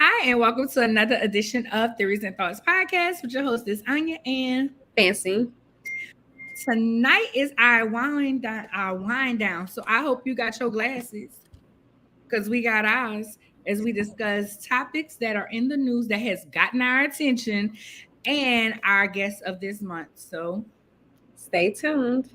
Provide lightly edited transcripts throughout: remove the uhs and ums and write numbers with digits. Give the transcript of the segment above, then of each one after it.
Hi, and welcome to another edition of Theories and Thoughts podcast with your host is Anya. And Fancy. tonight is our wind down. So I hope you got your glasses because we got ours as we discuss topics that are in the news that has gotten our attention and our guest of this month. So Stay tuned.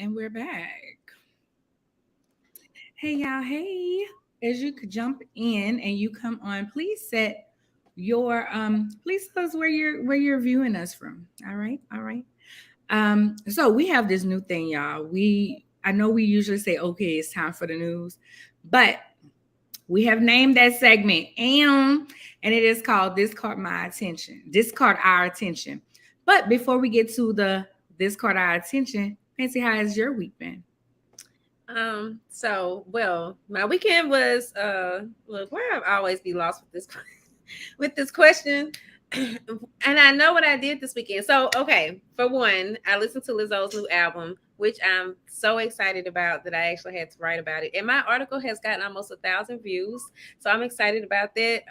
and we're back. Hey y'all, hey. As you could jump in and you come on, please set your please tell us where you're viewing us from. All right, all right. So we have this new thing, y'all. I know we usually say, okay, it's time for the news, but we have named that segment and it is called This Caught My Attention. This caught our attention. But before we get to the This Caught Our Attention, Fancy, how has your week been? My weekend was look, where I've always be lost with this with this question. And I know what I did this weekend. So, okay, for one, I listened to Lizzo's new album, which I'm so excited about that I actually had to write about it. And my article has gotten almost 1,000 views. So I'm excited about that.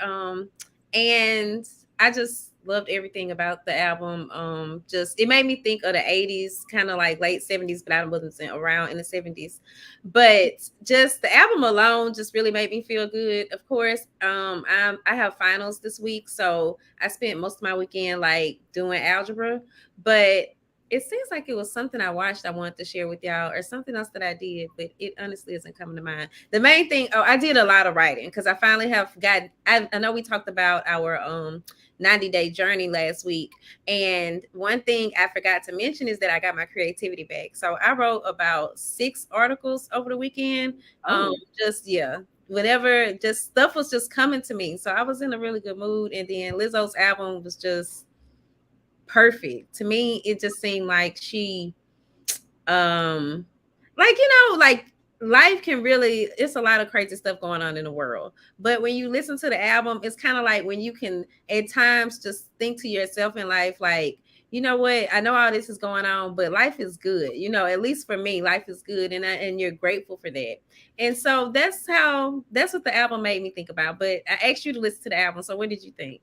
And I just loved everything about the album. Just it made me think of the 80s, kind of like late 70s, but I wasn't around in the 70s. But just the album alone just really made me feel good. Of course, I have finals this week, so I spent most of my weekend like doing algebra. But it seems like it was something I watched I wanted to share with y'all, or something else that I did, but it honestly isn't coming to mind. The main thing, oh, I did a lot of writing because I finally have got. I know we talked about our 90-day journey last week, and one thing I forgot to mention is that I got my creativity back. So I wrote about 6 articles over the weekend. Oh, Just yeah, whatever, just stuff was just coming to me. So I was in a really good mood, and then Lizzo's album was just perfect to me. It just seemed like she um like like life can really, it's a lot of crazy stuff going on in the world, but when you listen to the album, it's kind of like when you can at times just think to yourself in life, like, you know what, I know all this is going on, but life is good, at least for me, life is good, and you're grateful for that. And so that's what the album made me think about. But I asked you to listen to the album, so what did you think?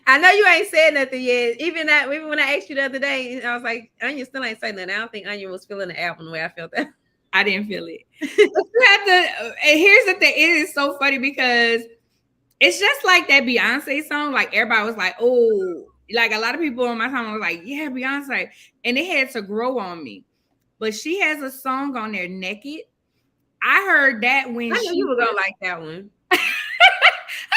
I know you ain't said nothing yet. Even when I asked you the other day, I was like, Anya still ain't saying nothing. I don't think Anya was feeling the album the way I felt that. I didn't feel it. But you have to, and here's the thing, it is so funny because it's just like that Beyonce song. Like everybody was like, oh, like a lot of people on my time was like, yeah, Beyonce. And it had to grow on me. But she has a song on there, Naked. I heard that when I knew she you were gonna like that one. I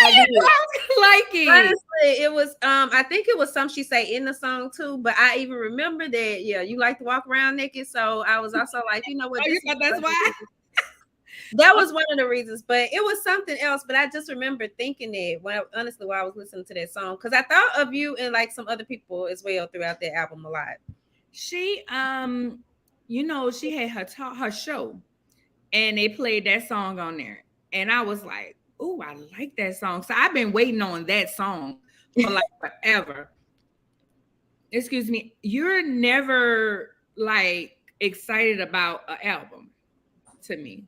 I didn't know did. I was gonna like it. Honestly, it was I think it was some she say in the song too, but I even remember that, yeah, you like to walk around naked. So I was also like, you know what, Oh, you this is thought that's one of the why? reasons. That was one of the reasons, but it was something else. But I just remember thinking that honestly, while I was listening to that song, because I thought of you and like some other people as well throughout that album a lot. She she had her show, and they played that song on there, and I was like, "Oh, I like that song." So I've been waiting on that song for like forever. Excuse me. You're never like excited about an album to me.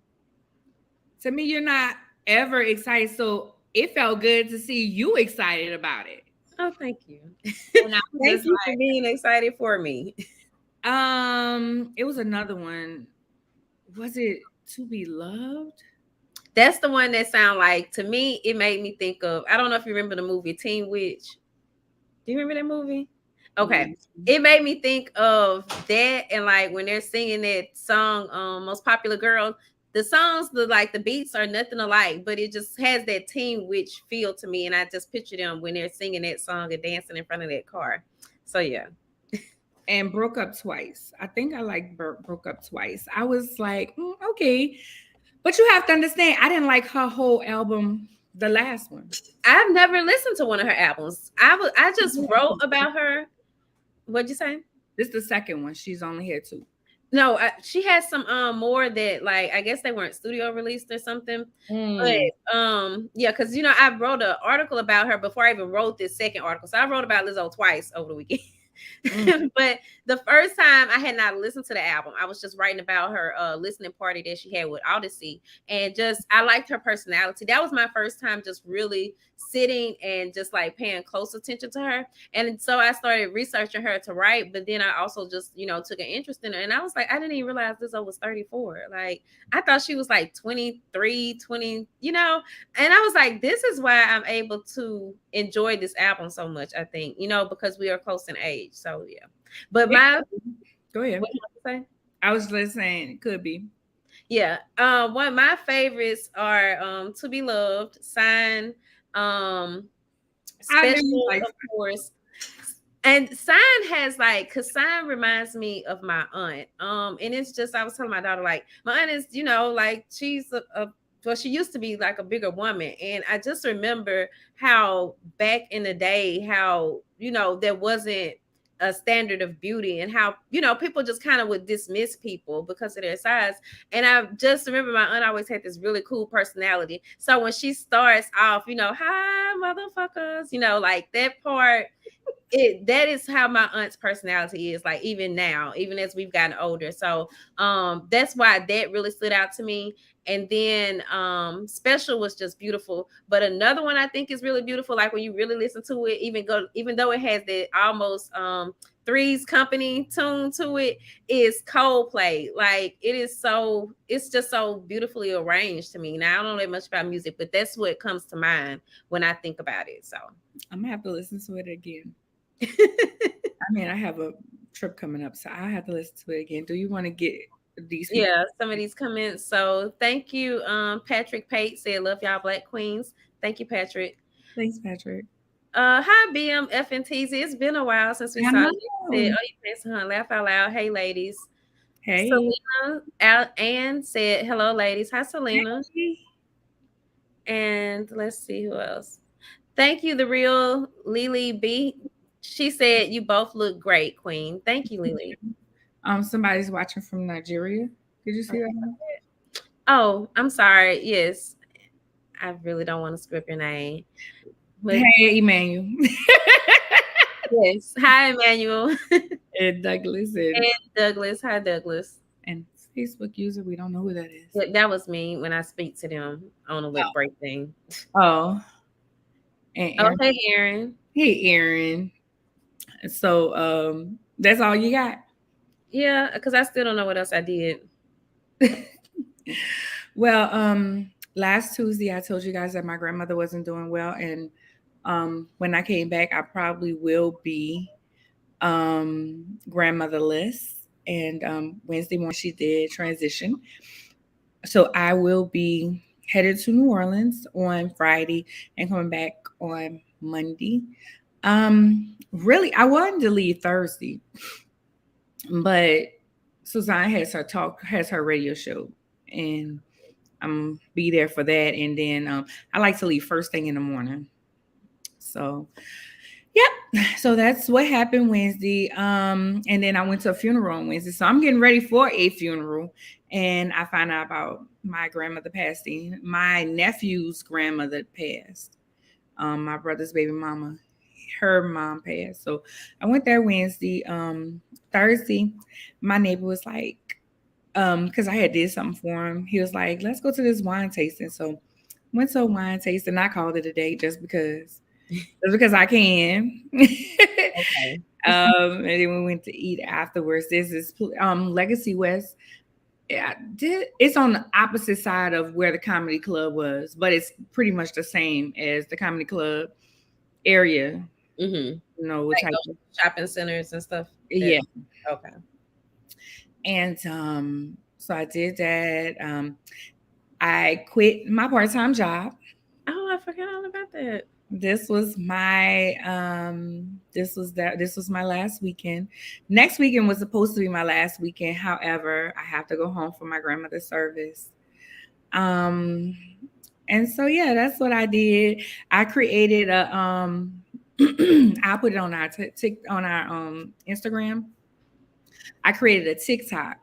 To me, you're not ever excited. So it felt good to see you excited about it. Oh, thank you. And I was Thank just you for being excited for me. like, it was another one. Was it To Be Loved? That's the one that sound like, to me, it made me think of, I don't know if you remember the movie Teen Witch. Do you remember that movie? Okay. It made me think of that, and like when they're singing that song, Most Popular Girl, the songs, the beats are nothing alike, but it just has that Teen Witch feel to me. And I just picture them when they're singing that song and dancing in front of that car. So yeah. And Broke Up Twice. I think I like Broke Up Twice. I was like, okay. But you have to understand, I didn't like her whole album, the last one. I've never listened to one of her albums. I just wrote about her. What'd you say? This is the second one. She's only here too. No, she has some more that, like, I guess they weren't studio released or something. But yeah, because I wrote an article about her before I even wrote this second article. So I wrote about Lizzo twice over the weekend. But the first time I had not listened to the album, I was just writing about her listening party that she had with Odyssey, and just I liked her personality. That was my first time just really sitting and just like paying close attention to her. And so I started researching her to write, but then I also just took an interest in her, and I was like, I didn't even realize Lizzo was 34. Like, I thought she was like 23, 20, and I was like, this is why I'm able to enjoy this album so much, I think, because we are close in age. So yeah. But go ahead. What you want to say? I was just saying it could be. Yeah. One of my favorites are To Be Loved, Sign, Special, like of course. And Sign has because Sign reminds me of my aunt. And it's just, I was telling my daughter, like, my aunt is, like, she's well, she used to be like a bigger woman. And I just remember how back in the day, how, there wasn't a standard of beauty, and how, people just kind of would dismiss people because of their size. And I just remember my aunt always had this really cool personality. So when she starts off, hi, motherfuckers, like that part, that is how my aunt's personality is, like, even now, even as we've gotten older. So that's why that really stood out to me. And then Special was just beautiful. But another one I think is really beautiful, like when you really listen to it, even though it has that almost Three's Company tune to it, is Coldplay. Like, it's just so beautifully arranged to me. Now, I don't know that much about music, but that's what comes to mind when I think about it. So I'm gonna have to listen to it again. I mean, I have a trip coming up, so I have to listen to it again. Do you want to get these people? Yeah, some of these comments. So thank you. Patrick Pate said, love y'all Black Queens. Thank you, Patrick. Thanks, Patrick. Hi, BMF and TZ. It's been a while since we saw you. Said, oh, you fancy, huh? Laugh out loud. Hey, ladies. Hey. Selena Ann said, hello, ladies. Hi, Selena. Hey. And let's see who else. Thank you, the real Lily B. She said, you both look great, Queen. Thank you, Lily. Somebody's watching from Nigeria. Did you see that? Oh, I'm sorry. Yes. I really don't want to script your name. But hey, Emmanuel. Yes. Hi, Emmanuel. And Douglas. And Douglas. Hi, Douglas. And Facebook user, we don't know who that is. Yeah, that was me when I speak to them on a lip break thing. Oh. And Aaron. Hey, Aaron. Hey, Aaron. So that's all you got? Yeah, because I still don't know what else I did. Well, last Tuesday I told you guys that my grandmother wasn't doing well, and when I came back, I probably will be grandmotherless. And Wednesday morning she did transition, so I will be headed to New Orleans on Friday and coming back on Monday. Really, I wanted to leave Thursday, but Suzanne has her radio show, and I'm be there for that. And then I like to leave first thing in the morning. So Yep. So that's what happened Wednesday. And then I went to a funeral on Wednesday. So I'm getting ready for a funeral. And I found out about my grandmother passing. My nephew's grandmother passed. My brother's baby mama, her mom passed. So I went there Wednesday. Thursday, my neighbor was like, because I had did something for him. He was like, let's go to this wine tasting. So went to a wine tasting. I called it a day just because I can. Okay. And then we went to eat afterwards. This is Legacy West. Yeah, it's on the opposite side of where the comedy club was, but it's pretty much the same as the comedy club area. Mm-hmm. Which Like I those shopping centers and stuff. yeah. Okay. And so I did that. I quit my part-time job. Oh, I forgot all about that. This was my last weekend. Next weekend was supposed to be my last weekend. However, I have to go home for my grandmother's service. Um and so yeah, that's what I did. I created a I'll put it on our on our Instagram. I created a TikTok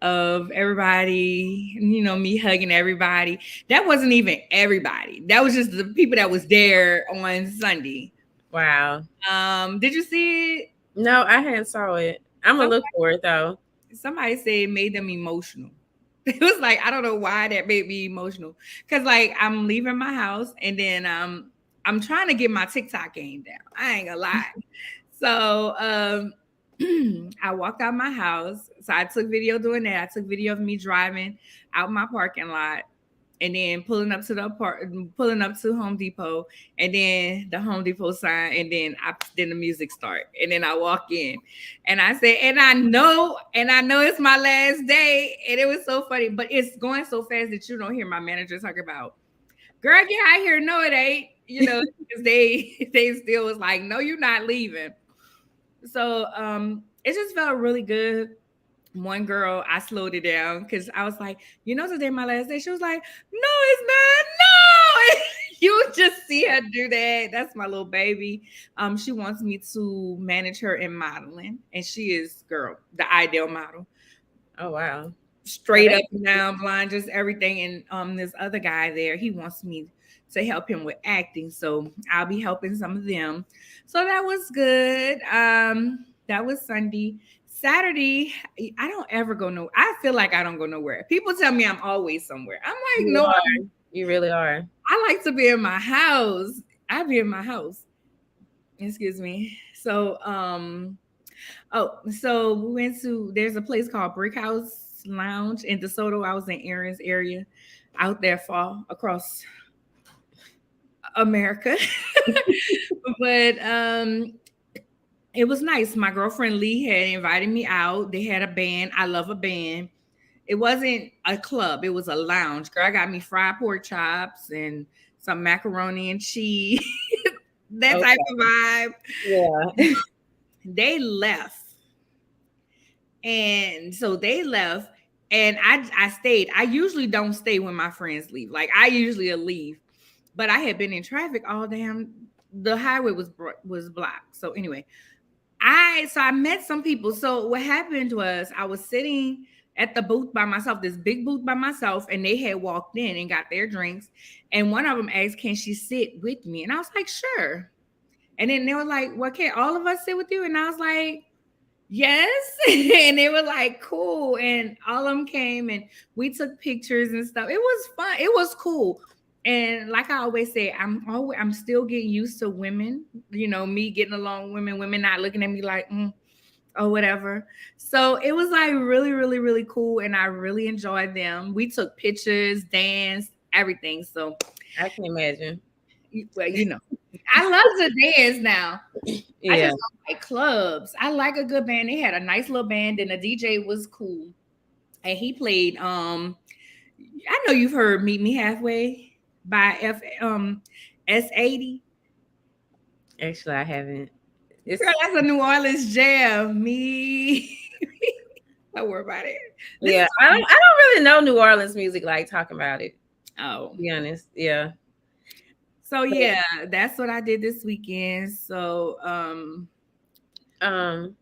of everybody, me hugging everybody. That wasn't even everybody. That was just the people that was there on Sunday. Wow. Did you see it? No, I hadn't saw it. I'm gonna look for it though. Somebody said it made them emotional. It was like, I don't know why that made me emotional. Cause like I'm leaving my house and then I'm trying to get my TikTok game down. I ain't gonna lie. So I walked out my house. So I took video doing that. I took video of me driving out my parking lot and then pulling up to Home Depot, and then the Home Depot sign, and then the music start, and then I walk in, and I say, and I know it's my last day, and it was so funny, but it's going so fast that you don't hear my manager talk about, girl, get out here. No, it ain't, because they still was like, no, you're not leaving. So it just felt really good. One girl, I slowed it down because I was like, today my last day. She was like, no, it's not. No. You just see her do that. That's my little baby. She wants me to manage her in modeling, and she is, girl, the ideal model. Oh wow. Straight up and down, blind, just everything. And this other guy there, he wants me to help him with acting. So I'll be helping some of them. So that was good. That was Sunday. Saturday, I don't ever go nowhere. I feel like I don't go nowhere. People tell me I'm always somewhere. I'm like, You no, are. You really are. I like to be in my house. I be in my house. Excuse me. So, so we went to, there's a place called Brick House Lounge in DeSoto. I was in Aaron's area out there far across America. But it was nice. My girlfriend Lee had invited me out. They had a band. I love a band. It wasn't a club, it was a lounge. Girl, I got me fried pork chops and some macaroni and cheese. That type of vibe. Yeah. They left. And so they left, and I stayed. I usually don't stay when my friends leave. Like I usually leave, but I had been in traffic all damn. The highway was blocked. So anyway, I met some people. So what happened was I was sitting at the booth by myself, this big booth by myself, and they had walked in and got their drinks. And one of them asked, "Can she sit with me?" And I was like, "Sure." And then they were like, "Well, can all of us sit with you?" And I was like, yes. And they were like, cool. And all of them came and we took pictures and stuff. It was fun. It was cool. And like I always say, I'm still getting used to women, me getting along with women not looking at me like, or whatever. So it was like really, really, really cool. And I really enjoyed them. We took pictures, danced, everything. So I can imagine. well, I love to dance now. Yeah. I just don't like clubs. I like a good band. They had a nice little band, and the DJ was cool. And he played I know you've heard Meet Me Halfway by S80. Actually, I haven't. It's Girl, that's a New Orleans jam. Me. Don't worry about it. yeah. I don't really know New Orleans music like talking about it. Oh. To be honest. Yeah. So yeah, that's what I did this weekend. So Um,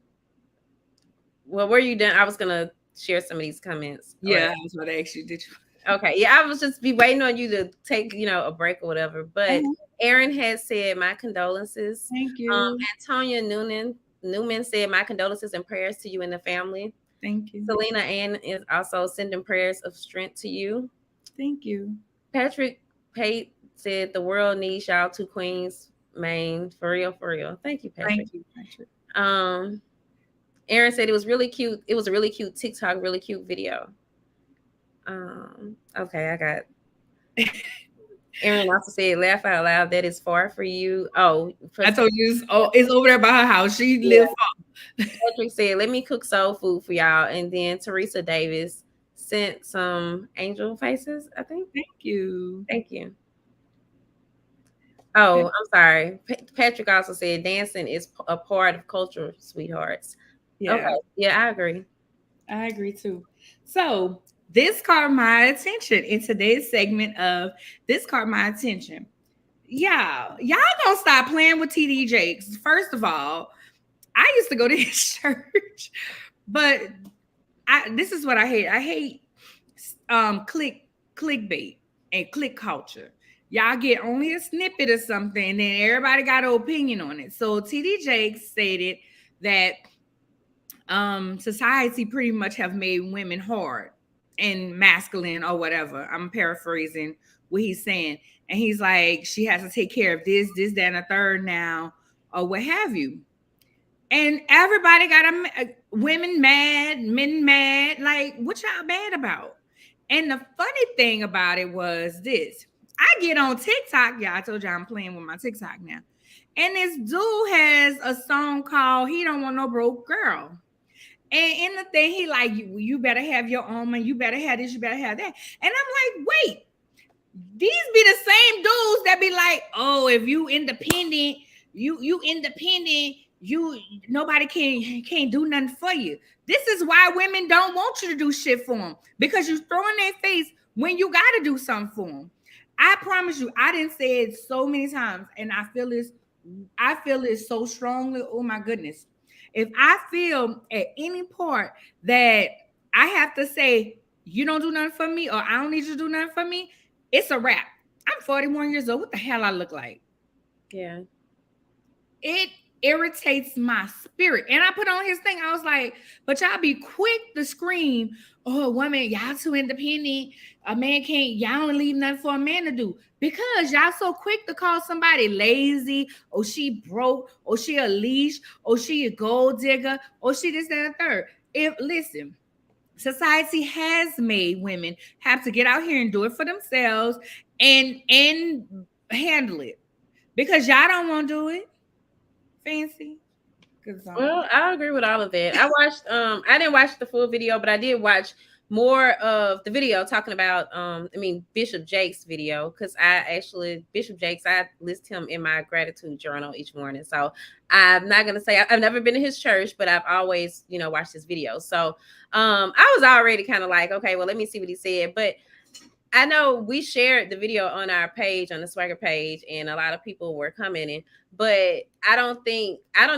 well, were you done? I was gonna share some of these comments or yeah, whatever. I was about to ask you, did you? Okay, yeah, I was just be waiting on you to take, a break or whatever. But Uh-huh. Aaron has said my condolences. Thank you. Antonia Newman said my condolences and prayers to you and the family. Thank you. Selena Ann is also sending prayers of strength to you. Thank you. Patrick Pate said the world needs y'all two queens, Maine, for real, for real. Thank you, Patrick. Thank you, Patrick. Um, Aaron said it was really cute. It was a really cute TikTok, really cute video. Okay, I got Aaron also said, "Laugh out loud. That is far for you." Oh, I told you it's over there by her house. She yeah. live far. Patrick said, "Let me cook soul food for y'all." And then Teresa Davis sent some angel faces. I think. Thank you. Thank you. Oh, I'm sorry. Patrick also said dancing is a part of culture, sweethearts. Okay, Yeah, yeah, I agree. I agree too. So this caught my attention in today's segment of this caught my attention. Yeah, y'all gonna stop playing with TD Jakes. First of all, I used to go to his church, but this is what I hate. I hate clickbait and click culture. Y'all get only a snippet of something, and then everybody got an opinion on it. So TD Jakes stated that society pretty much have made women hard and masculine or whatever. I'm paraphrasing what he's saying. And he's like, she has to take care of this, that, and a third now, or what have you. And everybody got women mad, men mad. Like, what y'all mad about? And the funny thing about it was this. I get on TikTok. Yeah, I told you I'm playing with my TikTok now. And this dude has a song called He Don't Want No Broke Girl. And in the thing, he like, you better have your own man, you better have this, you better have that. And I'm like, wait, these be the same dudes that be like, oh, if you independent, you independent, you nobody can't do nothing for you. This is why women don't want you to do shit for them, because you throw in their face when you got to do something for them. I promise you, I didn't say it so many times, and I feel it so strongly. Oh my goodness. If I feel at any part that I have to say, you don't do nothing for me, or I don't need you to do nothing for me, it's a wrap. I'm 41 years old. What the hell I look like? Yeah. It irritates my spirit. And I put on his thing. I was like, but y'all be quick to scream, oh, woman, y'all too independent. A man can't, y'all don't leave nothing for a man to do. Because y'all so quick to call somebody lazy, or she broke, or she a leash, or she a gold digger, or she this, that, and third. If listen, society has made women have to get out here and do it for themselves and handle it. Because y'all don't want to do it. Fancy. Well, I agree with all of that. I watched I didn't watch the full video, but I did watch more of the video talking about Bishop Jake's video, because Bishop Jakes, I list him in my gratitude journal each morning. So I'm not gonna say I've never been to his church, but I've always, watched his videos. So I was already kind of like, okay, well, let me see what he said. But I know we shared the video on our page, on the Swagger page, and a lot of people were commenting, but I don't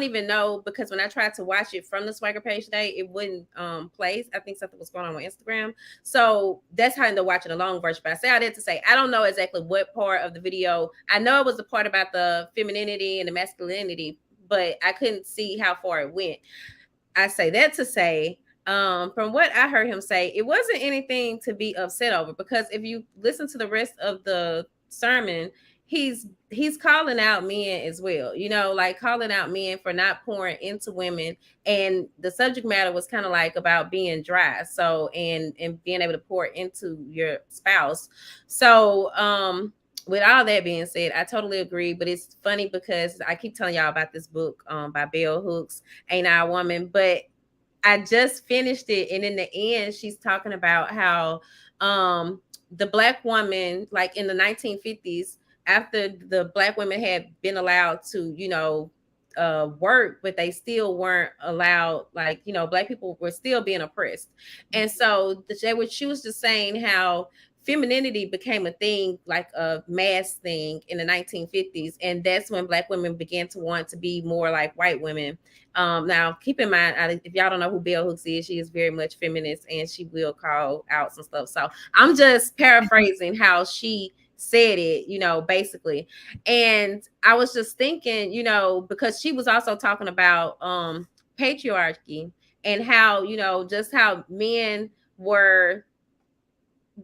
even know, because when I tried to watch it from the Swagger page today, it wouldn't play. I think something was going on with Instagram. So that's how I ended up watching the long version. But I say all that to say, I don't know exactly what part of the video. I know it was the part about the femininity and the masculinity, but I couldn't see how far it went. I say that to say, from what I heard him say, it wasn't anything to be upset over, because if you listen to the rest of the sermon, he's calling out men as well, like calling out men for not pouring into women. And the subject matter was kind of like about being dry, so and being able to pour into your spouse. So with all that being said, I totally agree. But it's funny because I keep telling y'all about this book by Bell Hooks, Ain't I a Woman? But I just finished it, and in the end, she's talking about how the Black woman, like in the 1950s, after the Black women had been allowed to, work, but they still weren't allowed, Black people were still being oppressed. And so she was just saying how femininity became a thing, like a mass thing in the 1950s, and that's when Black women began to want to be more like white women. Now, keep in mind, if y'all don't know who Bell Hooks is, she is very much feminist, and she will call out some stuff. So I'm just paraphrasing how she said it, basically. And I was just thinking, because she was also talking about patriarchy, and how, just how men were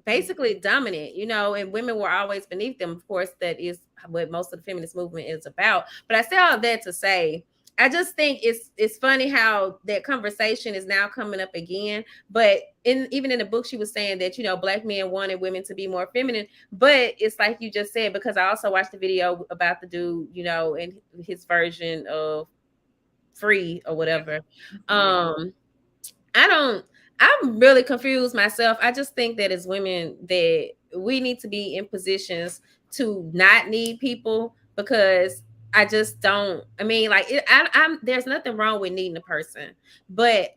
basically dominant, and women were always beneath them. Of course, that is what most of the feminist movement is about. But I say all that to say, I just think it's funny how that conversation is now coming up again. But even in the book, she was saying that, Black men wanted women to be more feminine. But it's like you just said, because I also watched the video about the dude, and his version of Free or whatever. I don't, I'm really confused myself. I just think that as women, that we need to be in positions to not need people, because I just don't. I mean, like, I'm there's nothing wrong with needing a person, but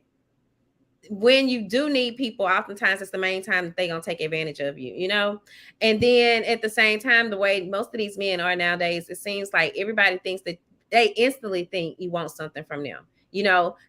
when you do need people, oftentimes it's the main time that they're gonna take advantage of you, And then at the same time, the way most of these men are nowadays, it seems like everybody thinks that they instantly think you want something from them.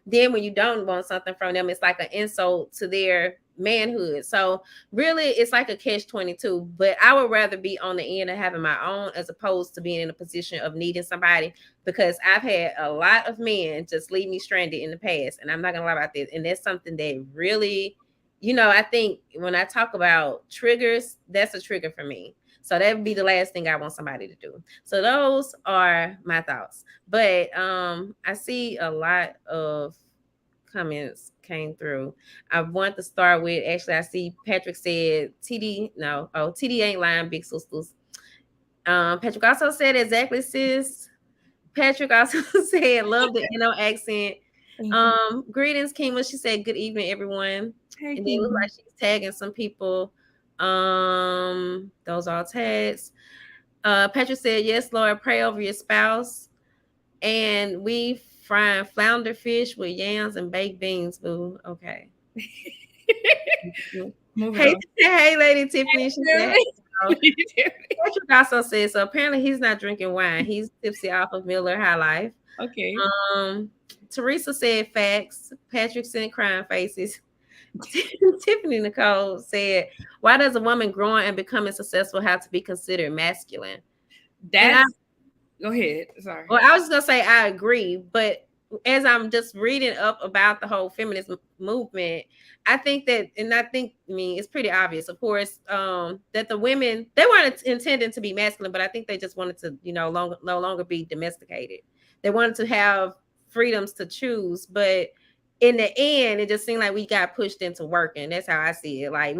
Then when you don't want something from them, it's like an insult to their manhood. So really, it's like a catch-22. But I would rather be on the end of having my own, as opposed to being in a position of needing somebody, because I've had a lot of men just leave me stranded in the past, and I'm not gonna lie about this. And that's something that really, I think when I talk about triggers, that's a trigger for me. So that would be the last thing I want somebody to do. So those are my thoughts. But I see a lot of comments came through. I want to start with, actually, I see Patrick said TD ain't lying, big sisters. Patrick also said, exactly, sis. Patrick also said, love the NO accent. Greetings, Kima. She said, good evening, everyone. Hey, And then it looks like she's tagging some people. Those are tags. Patrick said, yes, Lord, pray over your spouse. And we frying flounder fish with yams and baked beans, boo. Okay. Hey, Lady Tiffany. She said, Patrick also said, so apparently he's not drinking wine. He's tipsy off of Miller High Life. Okay. Teresa said facts. Patrick sent crying faces. Tiffany Nicole said, why does a woman growing and becoming successful have to be considered masculine? Go ahead. Sorry. Well, I was gonna say I agree, but as I'm just reading up about the whole feminist movement, I think that, and I mean, it's pretty obvious, of course, that the women, they weren't intending to be masculine, but I think they just wanted to, no longer be domesticated. They wanted to have freedoms to choose, but in the end, it just seemed like we got pushed into working. That's how I see it. Like,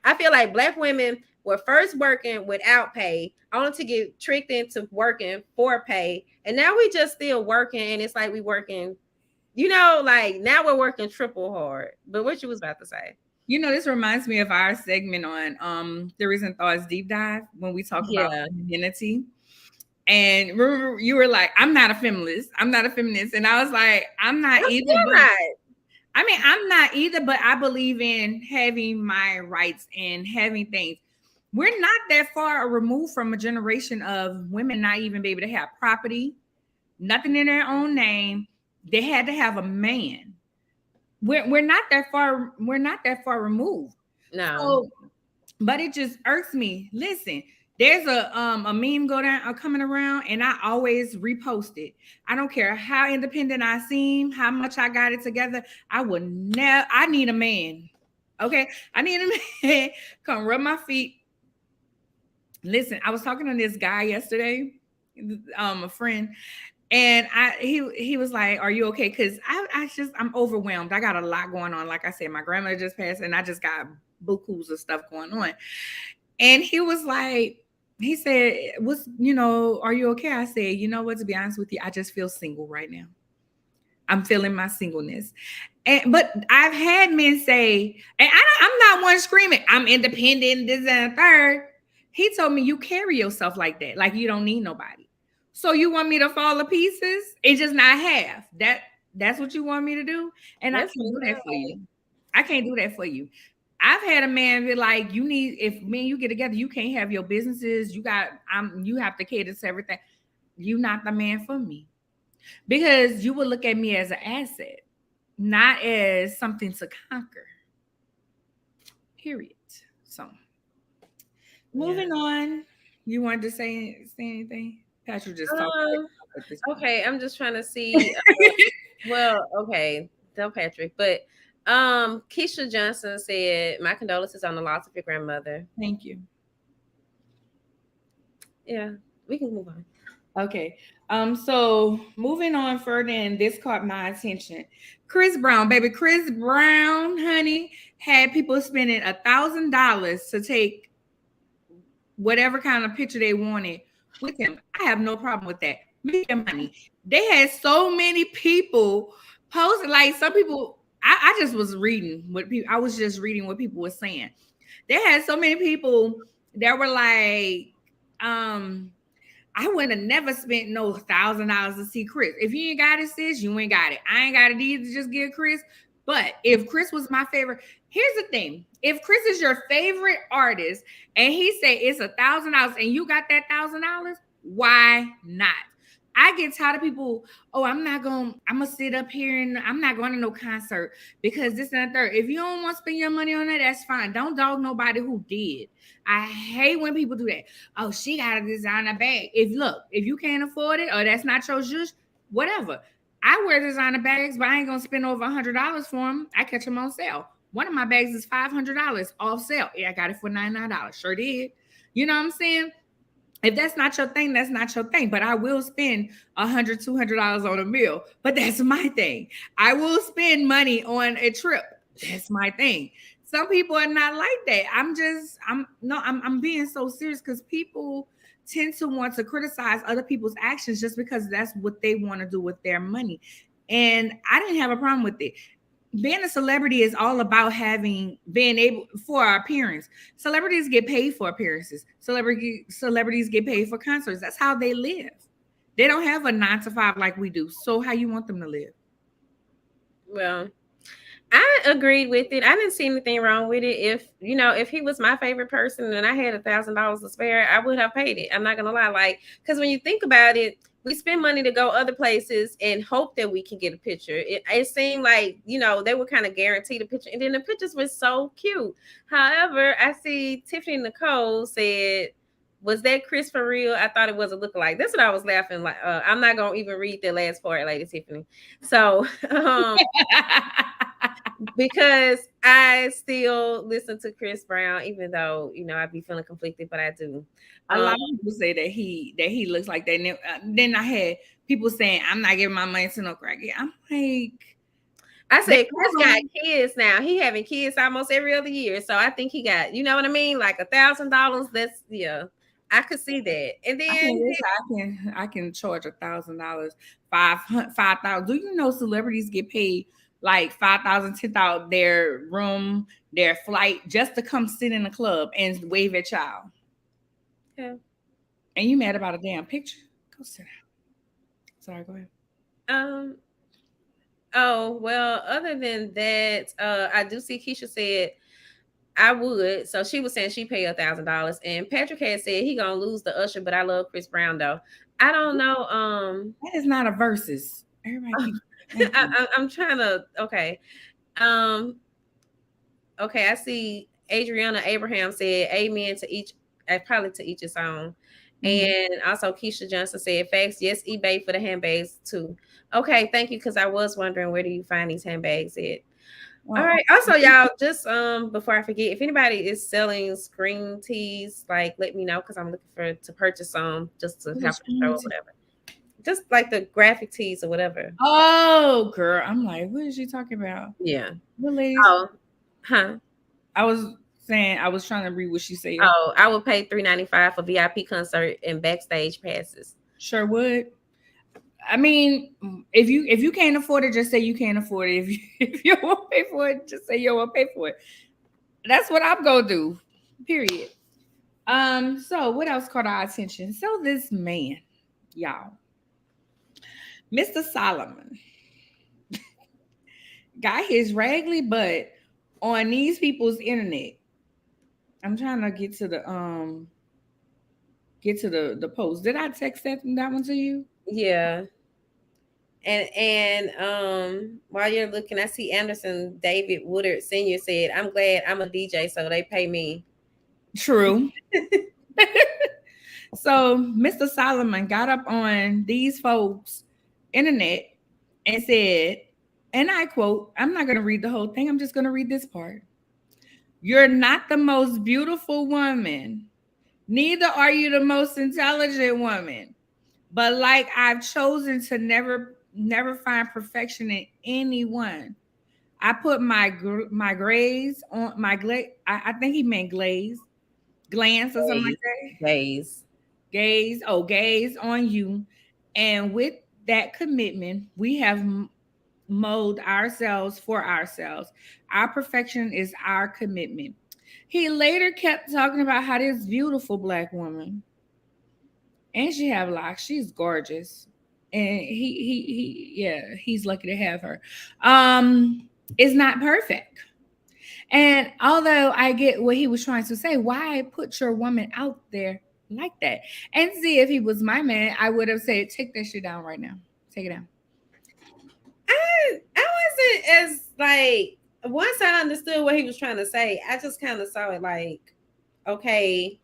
I feel like Black women were first working without pay, only to get tricked into working for pay. And now we just still working, and it's like we working, like now we're working triple hard. But what you was about to say? This reminds me of our segment on Theories and Thoughts Deep Dive, when we talk about femininity. And remember, you were like, I'm not a feminist. I'm not a feminist. And I was like, I'm not either. I'm not either, but I believe in having my rights and having things. We're not that far removed from a generation of women not even be able to have property, nothing in their own name. They had to have a man. We're not that far. We're not that far removed. No. So, but it just irks me. Listen, there's a meme coming around, and I always repost it. I don't care how independent I seem, how much I got it together. I need a man. Okay, I need a man. Come rub my feet. Listen, I was talking to this guy yesterday, a friend, and he was like, "Are you okay?" Because I'm overwhelmed. I got a lot going on. Like I said, my grandmother just passed, and I just got bukus of stuff going on. And he was like, he said, are you okay? I said, you know what, to be honest with you, I just feel single right now. I'm feeling my singleness. But I've had men say, and I'm not one screaming, I'm independent, this and the third. He told me, you carry yourself like that, like you don't need nobody. So you want me to fall to pieces and just not have that's what you want me to do? And I can't do that for you. I can't do that for you. I've had a man be like, you need, if me and you get together, you can't have your businesses. You have to cater to everything. You not the man for me. Because you would look at me as an asset, not as something to conquer. Period. So Yeah. moving on. You wanted to say anything? Patrick just talking Um. at this point. Okay. I'm just trying to see. Well, okay, no Patrick, but Keisha Johnson said, "My condolences on the loss of your grandmother." Thank you. Yeah, we can move on. Okay. So moving on further, and this caught my attention. Chris Brown, baby, Chris Brown, honey, had people spending $1,000 to take whatever kind of picture they wanted with him. I have no problem with that. Make your money. They had so many people posting, like some people. I just was reading what people. I was just reading what people were saying. They had so many people that were like, I would have never spent no $1,000 to see Chris. If you ain't got it, sis, you ain't got it. I ain't got it either. Just give Chris. But if Chris was my favorite, here's the thing: if Chris is your favorite artist and he say it's $1,000 and you got that $1,000, why not? I get tired of people. Oh, I'm gonna sit up here and I'm not going to no concert because this and the third. If you don't want to spend your money on that, that's fine. Don't dog nobody who did. I hate when people do that. Oh, she got a designer bag. If you can't afford it or that's not your zhuzh, whatever. I wear designer bags, but I ain't gonna spend over $100 for them. I catch them on sale. One of my bags is $500 off sale. Yeah, I got it for $99. Sure did. You know what I'm saying? If that's not your thing, that's not your thing. But I will spend $100, $200 on a meal. But that's my thing. I will spend money on a trip. That's my thing. Some people are not like that. I'm being so serious because people tend to want to criticize other people's actions just because that's what they want to do with their money. And I didn't have a problem with it. Being a celebrity is all about being able for our appearance. Celebrities get paid for appearances. Celebrities get paid for concerts. That's how they live. They don't have a 9 to 5 like we do. So how you want them to live? Well, I agreed with it. I didn't see anything wrong with it. If he was my favorite person and I had $1,000 to spare, I would have paid it. I'm not gonna lie, like, because when you think about it, we spend money to go other places and hope that we can get a picture. It seemed like they were kind of guaranteed a picture, and then the pictures were so cute. However, I see Tiffany Nicole said, "Was that Chris for real? I thought it was a lookalike." That's what I was laughing like. I'm not gonna even read the last part, Lady Tiffany. So, because I still listen to Chris Brown, even though I'd be feeling conflicted, but I do. A lot of people say that he looks like that. And then I had people saying, "I'm not giving my money to no crackhead." I'm like, I said Chris got kids now. He having kids almost every other year, so I think he got, you know what I mean, like $1,000. That's I could see that. And then I can charge $1,000, 5,000. Do you know celebrities get paid like 5,000, 10,000 their room, their flight just to come sit in the club and wave at y'all? Yeah. And you mad about a damn picture? Go sit down. Sorry, go ahead. Oh, well, other than that, I do see Keisha said I would. So she was saying she paid $1,000. And Patrick had said he gonna lose the Usher, but I love Chris Brown though. I don't know. That is not a versus. Everybody keeps I'm trying to okay. Okay, I see Adriana Abraham said amen to each, probably to each his own. And also Keisha Johnson said facts. Yes, eBay for the handbags too. Okay, thank you. Because I was wondering, where do you find these handbags at? All right. Also, y'all, just before I forget, if anybody is selling screen tees, like let me know because I'm looking to purchase some just to have a show or whatever. Just like the graphic tees or whatever. Oh, girl, I'm like, what is she talking about? Yeah. Really? Oh, huh. I was saying, I was trying to read what she said. Oh, I would pay $3.95 for VIP concert and backstage passes. Sure would. I mean, if you can't afford it, just say you can't afford it. If you won't pay for it, just say you won't pay for it. That's what I'm gonna do. Period. So what else caught our attention? So this man, y'all, Mr. Solomon, got his raggedy butt on these people's internet. I'm trying to get to the post. Did I text that one to you? Yeah. And while you're looking, I see Anderson David Woodard Sr. said, "I'm glad I'm a DJ, so they pay me." True. So Mr. Solomon got up on these folks' internet and said, and I quote, I'm not going to read the whole thing. I'm just going to read this part. You're not the most beautiful woman. Neither are you the most intelligent woman. But like I've chosen to never find perfection in anyone. I put my glaze on my glaze. I think he meant glaze, glance or something like Days, that. days. Gaze on you. And with that commitment, we have mold ourselves for ourselves. Our perfection is our commitment. He later kept talking about how this beautiful black woman, and she have locks. She's gorgeous, and yeah, he's lucky to have her. Is not perfect. And although I get what he was trying to say, why put your woman out there like that? And see, if he was my man, I would have said, take that shit down right now. Take it down. I wasn't as like once I understood what he was trying to say, I just kind of saw it like, okay,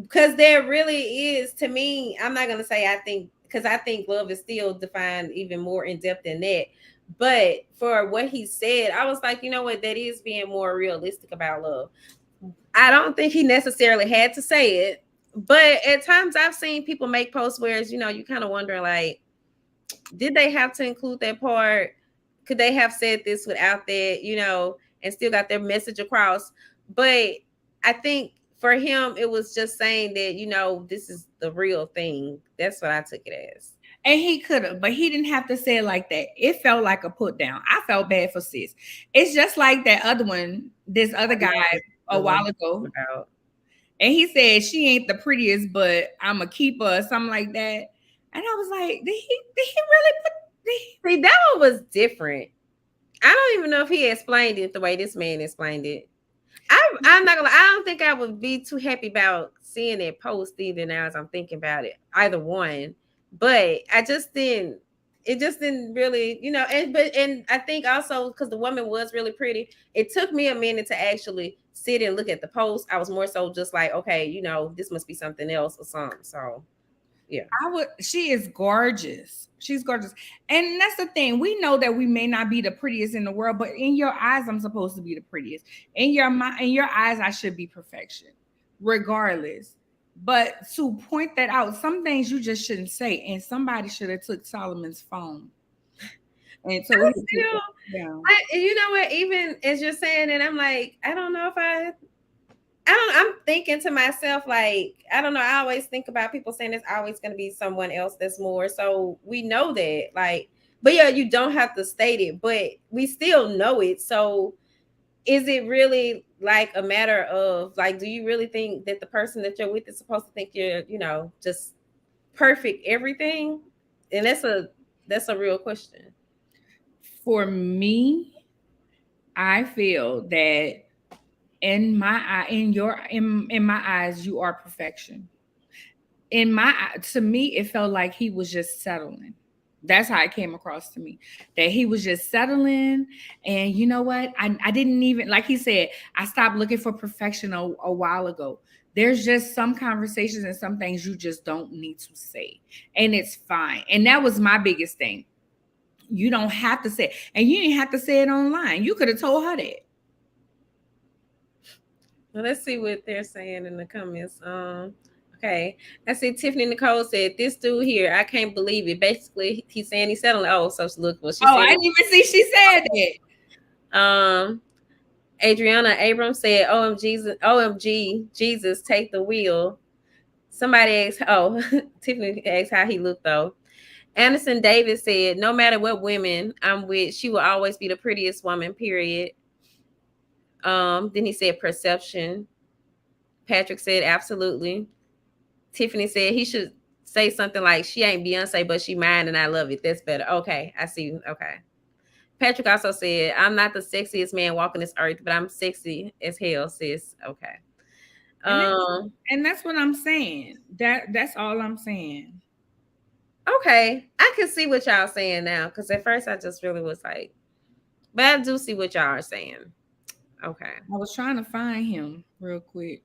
because there really is to me. I'm not gonna say I think because I think love is still defined even more in depth than that. But for what he said, I was like, you know what, that is being more realistic about love. I don't think he necessarily had to say it, but at times I've seen people make posts where it's, you kind of wondering like, did they have to include that part? Could they have said this without that, and still got their message across? But I think for him, it was just saying that, this is the real thing. That's what I took it as. And he could have, but he didn't have to say it like that. It felt like a put down. I felt bad for sis. It's just like that other one, this other guy a while ago. About. And he said she ain't the prettiest, but I'm a keeper or something like that. And I was like, did he really put See, that one was different. I don't even know if he explained it the way this man explained it. I'm not gonna. I don't think I would be too happy about seeing that post either. Now, as I'm thinking about it, either one, but I just didn't. It just didn't really, and I think also because the woman was really pretty, it took me a minute to actually sit and look at the post. I was more so just like, okay, this must be something else or something. So, yeah, she is gorgeous. She's gorgeous. And that's the thing. We know that we may not be the prettiest in the world, but in your eyes, I'm supposed to be the prettiest. In your mind, in your eyes, I should be perfection, regardless. But to point that out, some things you just shouldn't say. And somebody should have took Solomon's phone. And so you know what? Even as you're saying it, I'm like, I don't know if I'm thinking to myself, like, I don't know. I always think about people saying there's always going to be someone else that's more. So we know that, like, but yeah, you don't have to state it, but we still know it. So is it really like a matter of like, do you really think that the person that you're with is supposed to think you're, just perfect everything? And that's a real question. For me, I feel that in my eye, in my eyes, you are perfection. To me, it felt like he was just settling. That's how it came across to me. That he was just settling. And you know what? I didn't even, like he said, I stopped looking for perfection a while ago. There's just some conversations and some things you just don't need to say. And it's fine. And that was my biggest thing. You don't have to say it. And you didn't have to say it online. You could have told her that. Well, let's see what they're saying in the comments. Okay. I see Tiffany Nicole said, this dude here, I can't believe it. Basically, he's saying he's settling. Oh, so look what she said. I didn't even see she said that. Adriana Abrams said, OMG, Jesus, take the wheel. Somebody asked, Tiffany asked how he looked though. Anderson Davis said, no matter what women I'm with, she will always be the prettiest woman, period. Then he said perception. Patrick said, absolutely. Tiffany said he should say something like, she ain't Beyonce, but she mine and I love it. That's better. Okay, I see. Okay. Patrick also said, "I'm not the sexiest man walking this earth, but I'm sexy as hell, sis." Okay. And that's, Um. and that's what I'm saying. That's all I'm saying. Okay, I can see what y'all saying now because at first I just really was like, but I do see what y'all are saying. Okay, I was trying to find him real quick.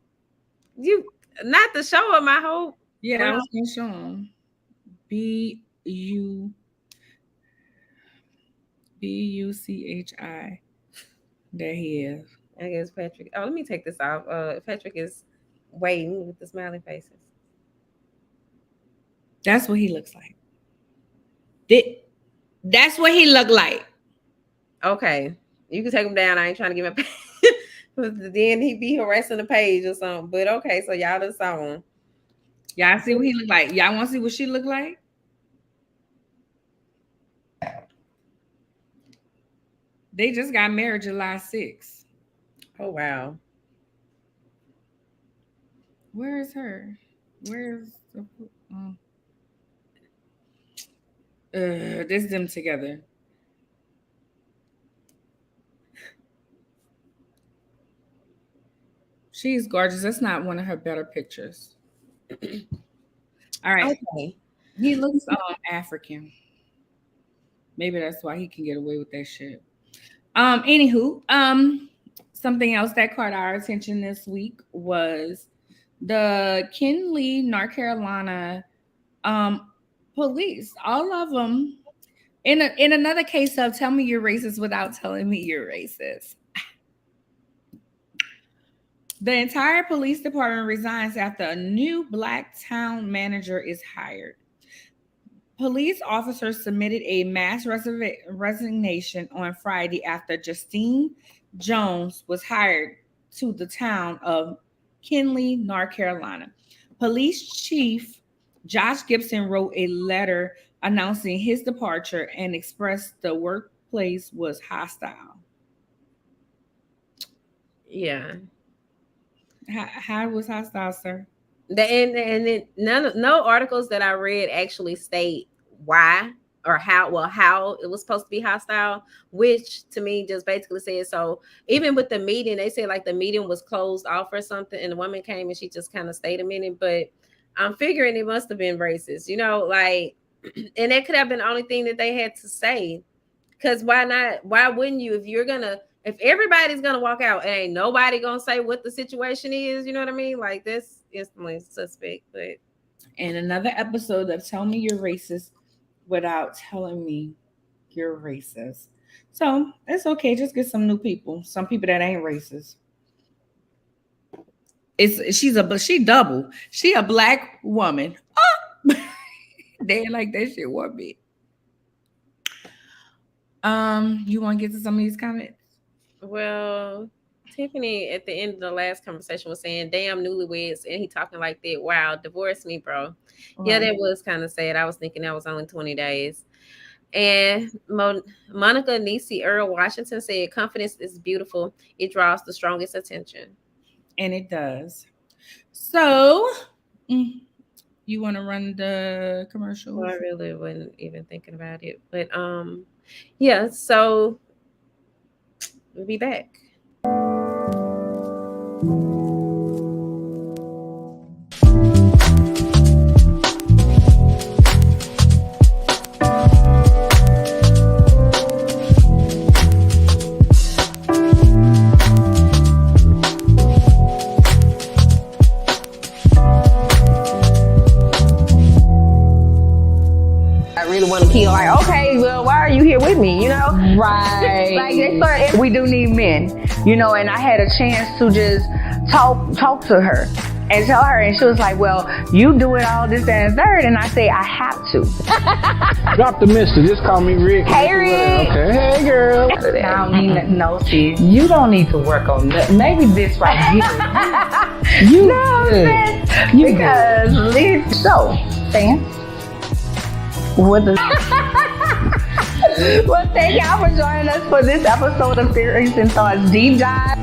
you not the show of my hope. Yeah, I Well, was gonna show him. Buchi. There he is. I guess Patrick. Oh, let me take this off. Patrick is waiting with the smiley faces. That's what he looks like. That's what he looked like. Okay, you can take him down. I ain't trying to get my. Then he be harassing the page or something. But okay, so y'all just saw him. Y'all see what he looked like. Y'all want to see what she looked like? They just got married July 6th. Oh wow. Where is her? Where's the this them together. She's gorgeous. That's not one of her better pictures. All right. Okay. He looks African. Maybe that's why he can get away with that shit. Anywho, something else that caught our attention this week was the Kinley, North Carolina, police. All of them. In another case of tell me you're racist without telling me you're racist. The entire police department resigns after a new black town manager is hired. Police officers submitted a mass resignation on Friday after Justine Jones was hired to the town of Kinley, North Carolina. Police Chief Josh Gibson wrote a letter announcing his departure and expressed the workplace was hostile. Yeah. How was hostile, sir? No articles that I read actually state why or how it was supposed to be hostile, which to me just basically says so. Even with the meeting, they said like the meeting was closed off or something, and the woman came and she just kind of stayed a minute. But I'm figuring it must have been racist, like, and that could have been the only thing that they had to say. Because why not? Why wouldn't you if everybody's gonna walk out and ain't nobody gonna say what the situation is, you know what I mean? Like that's instantly suspect. But And another episode of Tell Me You're Racist Without Telling Me You're Racist. So it's okay, just get some new people, some people that ain't racist. She double. She a black woman. Oh! They ain't like that shit one bit. You want to get to some of these comments? well, Tiffany at the end of the last conversation was saying, "Damn newlyweds," and he talking like that. Wow, divorce me, bro. Yeah, that was kind of sad. I was thinking that was only 20 days. And Monica Nisi Earl Washington said, "Confidence is beautiful. It draws the strongest attention." And it does. So, you want to run the commercials? Well, I really wasn't even thinking about it, but yeah. So we'll be back. Want to kill, like, okay, well, why are you here with me, Right. Like they start, we do need men, and I had a chance to just talk to her and tell her, and she was like, well, you doing all this, that, and third, and I say, I have to. Drop the mister, just call me Rick. Hey, Rick. Okay, hey, girl. I don't need nothing, no, sis. You don't need to work on that. Maybe this right here. You know, sis, because listen, so, Sam, what the well, thank y'all for joining us for this episode of Theories and Thoughts Deep Dive.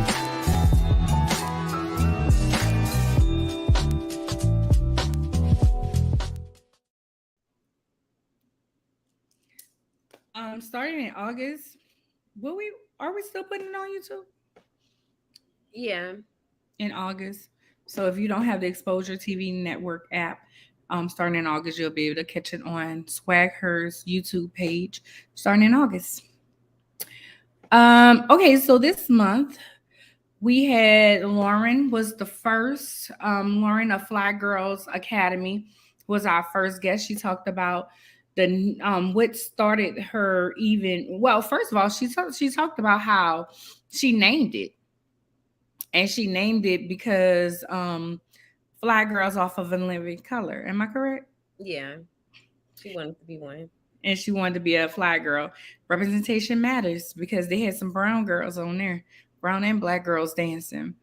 Starting in August, Will we? Are we still putting it on YouTube Yeah. in August? So if you don't have the Exposure TV Network app, starting in August, you'll be able to catch it on Swagher's YouTube page starting in August. Okay, so this month we had Lauren was the first. Lauren of Fly Girls Academy was our first guest. She talked about the what started her even. Well, first of all, she talked about how she named it, and she named it because Fly Girls off of a living color. Am I correct? Yeah. She wanted to be one. And she wanted to be a fly girl. Representation matters because they had some brown girls on there, brown and black girls dancing.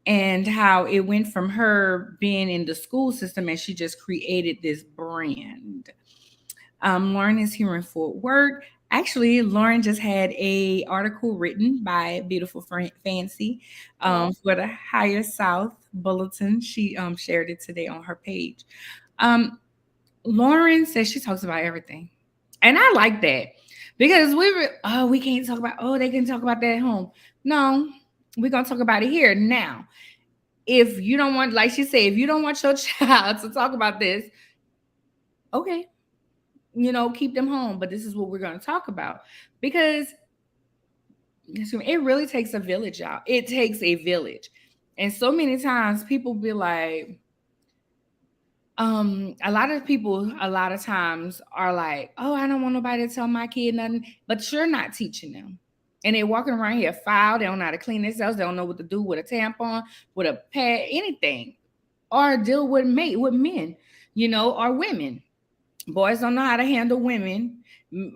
And how it went from her being in the school system and she just created this brand. Lauren is here in Fort Worth. Actually, Lauren just had a article written by Beautiful Fancy Oh, for the Higher South Bulletin. She shared it today on her page. Um, Lauren says she talks about everything. And I like that because we can't talk about, they can talk about that at home. No, we're going to talk about it here now. If you don't want, like she said, if you don't want your child to talk about this, okay, keep them home. But this is what we're going to talk about because it really takes a village out. It takes a village. And so many times people be like, a lot of people a lot of times are like, oh, I don't want nobody to tell my kid nothing, but you're not teaching them. And they're walking around here foul. They don't know how to clean themselves. They don't know what to do with a tampon, with a pad, anything, or deal with men, or women. Boys don't know how to handle women.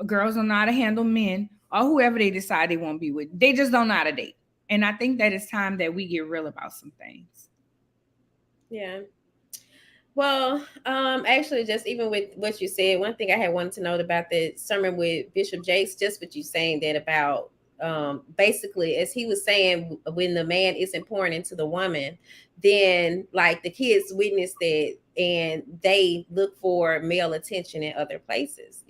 Girls don't know how to handle men, or whoever they decide they won't be with. They just don't know how to date. And I think that it's time that we get real about some things. yeah. Well, actually, just even with what you said, one thing I had wanted to note about the sermon with Bishop Jakes, just what you saying that about basically, as he was saying, when the man isn't pouring into the woman, then like the kids witness that and they look for male attention in other places,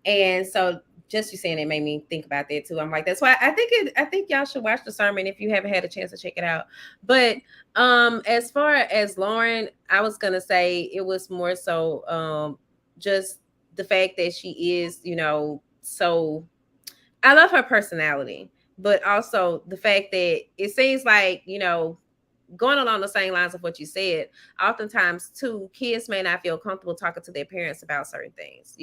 and so just you saying it made me think about that too. I'm like, that's why I think y'all should watch the sermon if you haven't had a chance to check it out. But as far as Lauren, I was gonna say it was more so just the fact that she is, so I love her personality, but also the fact that it seems like, going along the same lines of what you said, oftentimes too, kids may not feel comfortable talking to their parents about certain things,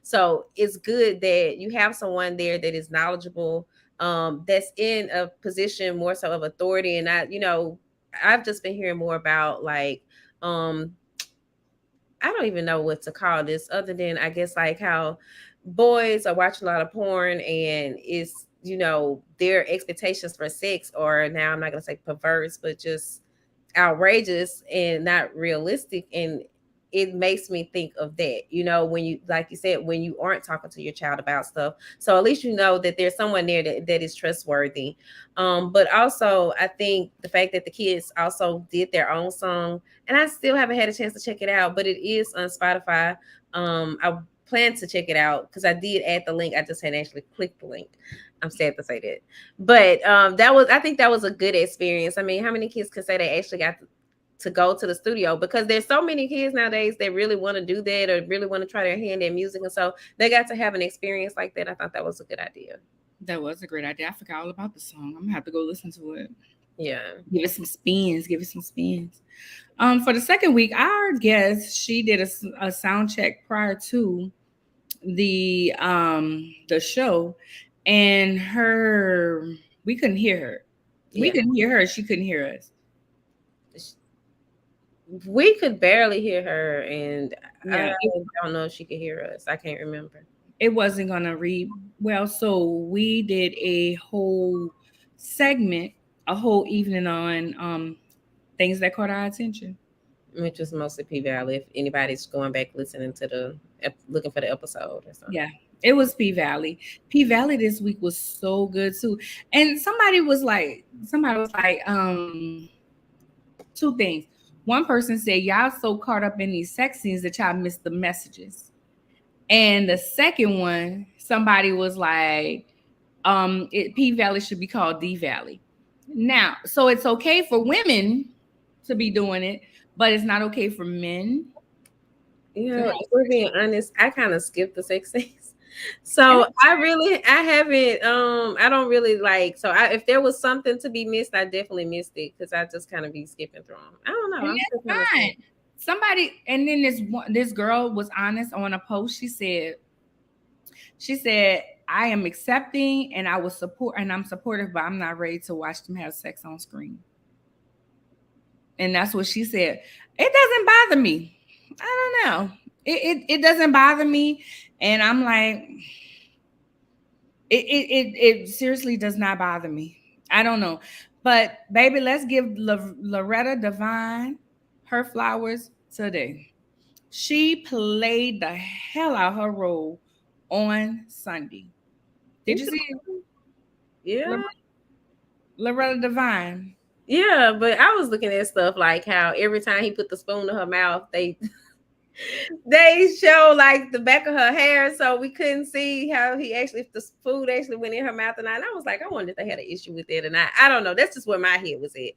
So it's good that you have someone there that is knowledgeable, that's in a position more so of authority. And I've just been hearing more about like, I don't even know what to call this other than I guess like how boys are watching a lot of porn and it's their expectations for sex are now, I'm not gonna say perverse, but just outrageous and not realistic. And it makes me think of that, when you, like you said, when you aren't talking to your child about stuff. So at least you know that there's someone there that is trustworthy. But also I think the fact that the kids also did their own song, and I still haven't had a chance to check it out, but it is on Spotify. I plan to check it out because I did add the link. I just hadn't actually clicked the link. I'm sad to say that, but I think that was a good experience. I mean, how many kids can say they actually got to go to the studio? Because there's so many kids nowadays that really want to do that or really want to try their hand in music, and so they got to have an experience like that. I thought that was a good idea. That was a great idea. I forgot all about the song. I'm gonna have to go listen to it. Yeah. Give it some spins. Give it some spins. For the second week, our guest, she did a sound check prior to the show, and we couldn't hear her. We couldn't hear her. She couldn't hear us. We could barely hear her, and Yeah, I don't know if she could hear us. I can't remember. it wasn't gonna read well, so we did a whole segment, a whole evening on things that caught our attention. Which was mostly P Valley. If anybody's going back listening to looking for the episode or something. Yeah, it was P Valley. P Valley this week was so good too. And somebody was like, two things. One person said, y'all so caught up in these sex scenes that y'all missed the messages. And the second one, somebody was like, P Valley should be called D Valley. Now, so it's okay for women to be doing it, but it's not okay for men. You to know, have if we're being honest, I kind of skipped the sex scenes. So I haven't I don't really like, so if there was something to be missed, I definitely missed it because I just kind of be skipping through them. I don't know. And I'm still kind that's of fine. Somebody, and then this girl was honest on a post. She said, I am accepting and I will support and I'm supportive, but I'm not ready to watch them have sex on screen. And that's what she said. It doesn't bother me. I don't know. It doesn't bother me. And I'm like, it seriously does not bother me. I don't know. But baby, let's give Loretta Devine her flowers today. She played the hell out her role on Sunday. Did you see it? yeah. Loretta Devine? Yeah, but I was looking at stuff like how every time he put the spoon in her mouth, they show like the back of her hair, so we couldn't see how he actually, if the food actually went in her mouth or not. And I was like, I wonder if they had an issue with it, and I don't know. That's just where my head was at.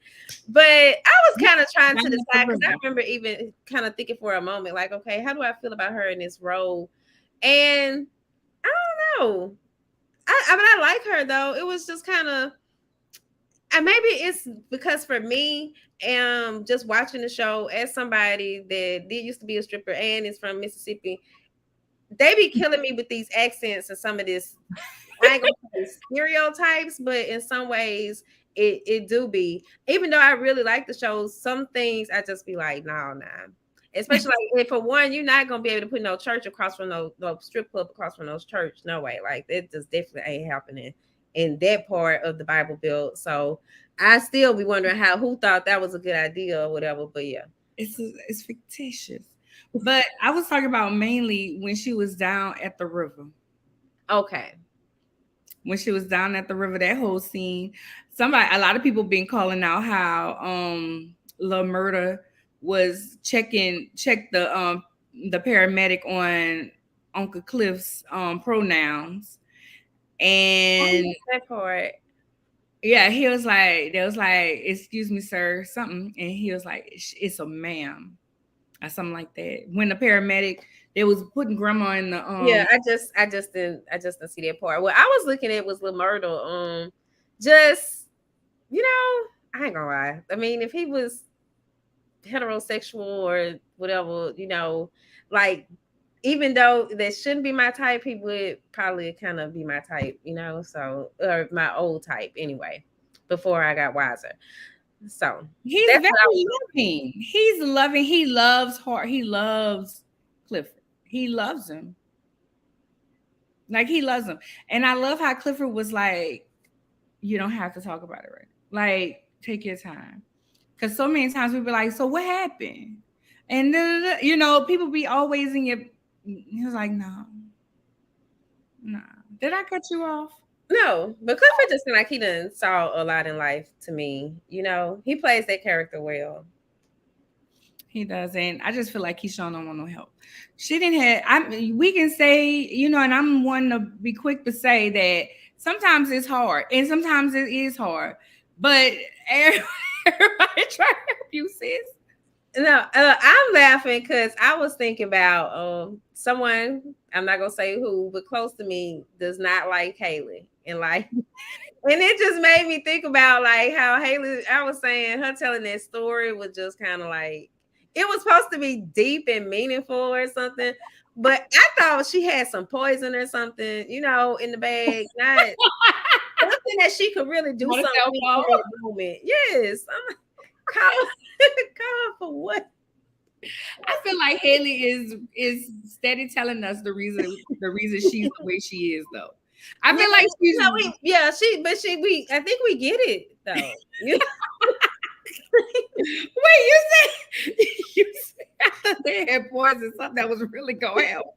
But I was kind of trying to decide because I remember even kind of thinking for a moment, like, okay, how do I feel about her in this role? And I don't know. I mean, I like her though. It was just kind of. And maybe it's because for me, just watching the show as somebody that did used to be a stripper and is from Mississippi, they be killing me with these accents and some of this. I ain't gonna say stereotypes, but in some ways it do be. Even though I really like the show, some things I just be like, no. Especially like if for one, you're not gonna be able to put no church across from no strip club across from those church. No way. Like that just definitely ain't happening in that part of the Bible Belt. So I still be wondering who thought that was a good idea or whatever. But yeah, it's fictitious. But I was talking about mainly when she was down at the river. Okay. When she was down at the river, that whole scene, a lot of people been calling out how La Murda was checked the paramedic on Uncle Cliff's pronouns. And that part. Yeah, they was like, excuse me, sir, something. And he was like, it's a ma'am. Or something like that. When the paramedic, they was putting grandma in the Yeah, I just didn't see that part. What I was looking at was La Murda. Just, I ain't gonna lie. I mean, if he was heterosexual or whatever, like, even though that shouldn't be my type, he would probably kind of be my type, so, or my old type anyway, before I got wiser. So he's very loving. He's loving. He loves Hart. He loves Clifford. He loves him. Like, he loves him. And I love how Clifford was like, you don't have to talk about it right. Like, take your time. Because so many times we be like, so what happened? And people be always in your. He was like, no. Did I cut you off? No, but Clifford just seemed like he done saw a lot in life to me. He plays that character well. He does, and I just feel like Keyshawn don't want no help. She didn't have. We can say, and I'm one to be quick to say that sometimes it's hard, and sometimes it is hard. But everybody try to help you, sis. No, I'm laughing because I was thinking about someone. I'm not gonna say who, but close to me does not like Haley, and it just made me think about like how Haley. I was saying her telling that story was just kind of like, it was supposed to be deep and meaningful or something, but I thought she had some poison or something, in the bag, not something that she could really do something in that moment. Yes, I'm call for what? I feel like Haley is steady telling us the reason she's the way she is, though. I feel like she's I think we get it though. Wait, you said they had poison, something that was really going to help.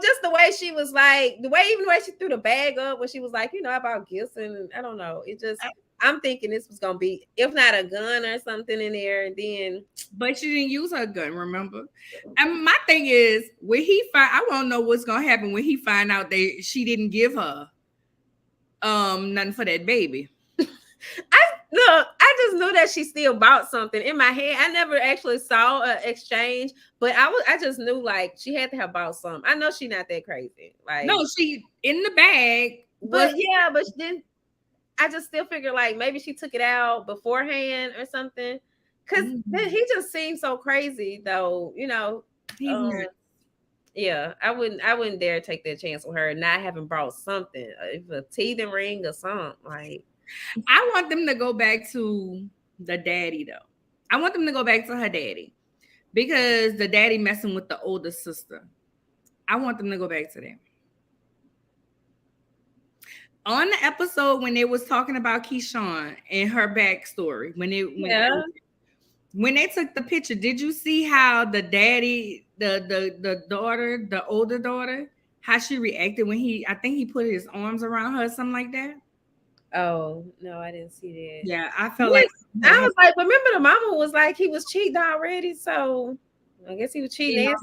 Just the way she was like, even the way she threw the bag up when she was like, about gifts, and I don't know, it just. I'm thinking this was gonna be, if not a gun or something in there, and then. But she didn't use her gun, remember? And my thing is, when he find, I want to know what's gonna happen when he find out that she didn't give her nothing for that baby. I just knew that she still bought something in my head. I never actually saw an exchange, but I just knew like she had to have bought some. I know she's not that crazy. Like No, she in the bag. but then I just still figured like maybe she took it out beforehand or something. Cause then he just seemed so crazy though, He's nuts. Yeah, I wouldn't dare take that chance with her not having brought something, a teething ring or something. Like I want them to go back to the daddy though. I want them to go back to her daddy because the daddy messing with the older sister. I want them to go back to them. On the episode when they was talking about Keyshawn and her backstory, when they took the picture, did you see how the daddy, the daughter, the older daughter, how she reacted when I think he put his arms around her, something like that? oh no, I didn't see that. Yeah, I felt like I was like, remember the mama was like he was cheating already, so I guess he was cheating.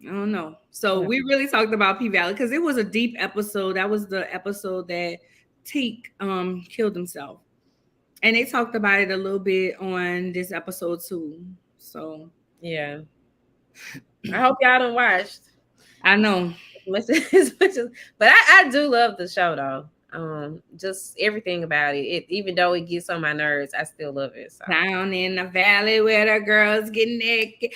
I don't know. So we really talked about P Valley because it was a deep episode. That was the episode that Teak killed himself. And they talked about it a little bit on this episode too. So yeah. I hope y'all done watched. I know. But I do love the show though. Just everything about it. Even though it gets on my nerves, I still love it. So. Down in the valley where the girls get naked.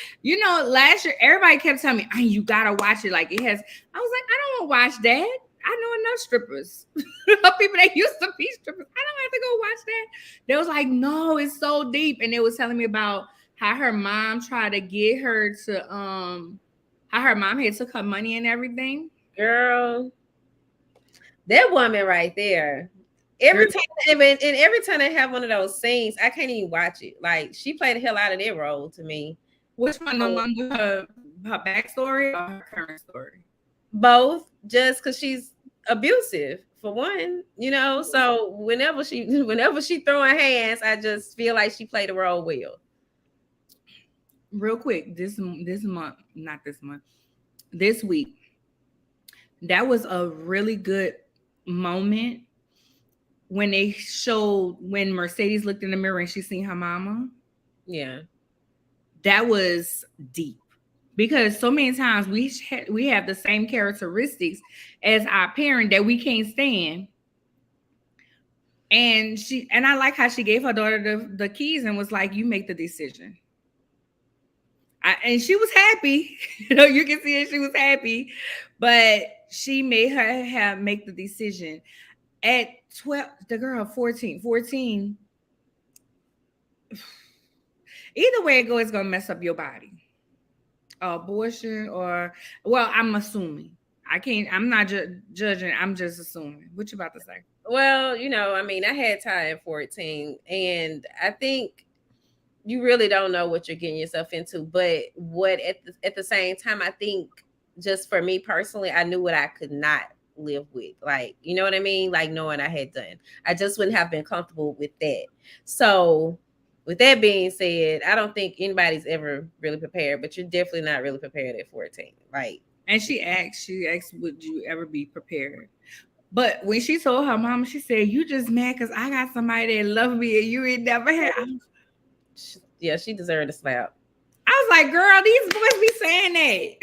Last year everybody kept telling me, you gotta watch it. Like it has. I was like, I don't want to watch that. I know enough strippers. People that used to be strippers. I don't have to go watch that. They was like, no, it's so deep. And they was telling me about how her mom tried to get her to how her mom had took her money and everything. Girl, that woman right there. Every time they have one of those scenes, I can't even watch it. Like she played the hell out of that role to me. Which one? The one with her backstory or her current story? Both, just because she's abusive for one, So whenever she throwing hands, I just feel like she played the role well. Real quick, this week, that was a really good moment when they showed when Mercedes looked in the mirror and she seen her mama. Yeah, that was deep because so many times we have the same characteristics as our parent that we can't stand. And I like how she gave her daughter the keys and was like, "You make the decision." And she was happy. You can see it. She was happy, but she made her make the decision at 12. The girl 14. Either way it goes, it's gonna mess up your body. Abortion I'm assuming. I'm not judging. I'm just assuming. What you about to say? Well, I had Ty at 14, and I think you really don't know what you're getting yourself into. But at the same time, I think just for me personally, I knew what I could not live with. Like, you know what I mean? Like knowing I had done. I just wouldn't have been comfortable with that. So with that being said, I don't think anybody's ever really prepared, but you're definitely not really prepared at 14. Like, and she asked, would you ever be prepared? But when she told her mama, she said, you just mad because I got somebody that love me and you ain't never had. Yeah, she deserved a slap. I was like, girl, these boys be saying that.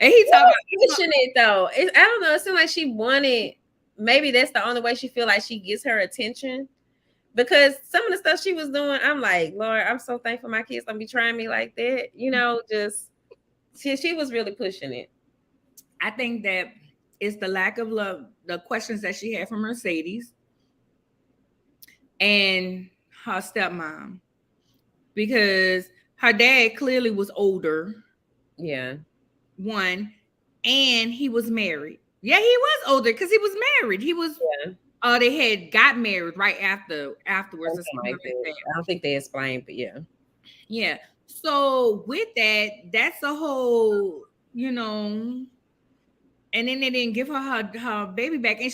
And he talking pushing it though. I don't know. It seemed like she wanted, maybe that's the only way she feel like she gets her attention. Because some of the stuff she was doing, I'm like, Lord, I'm so thankful my kids don't be trying me like that. Just she was really pushing it. I think that it's the lack of love, the questions that she had from Mercedes and her stepmom. Because her dad clearly was older. Yeah. One, and he was married. Yeah, he was older because he was married. He was they had got married right afterwards. Like I don't think they explained, but yeah. Yeah. So with that, that's a whole, and and then they didn't give her baby back. And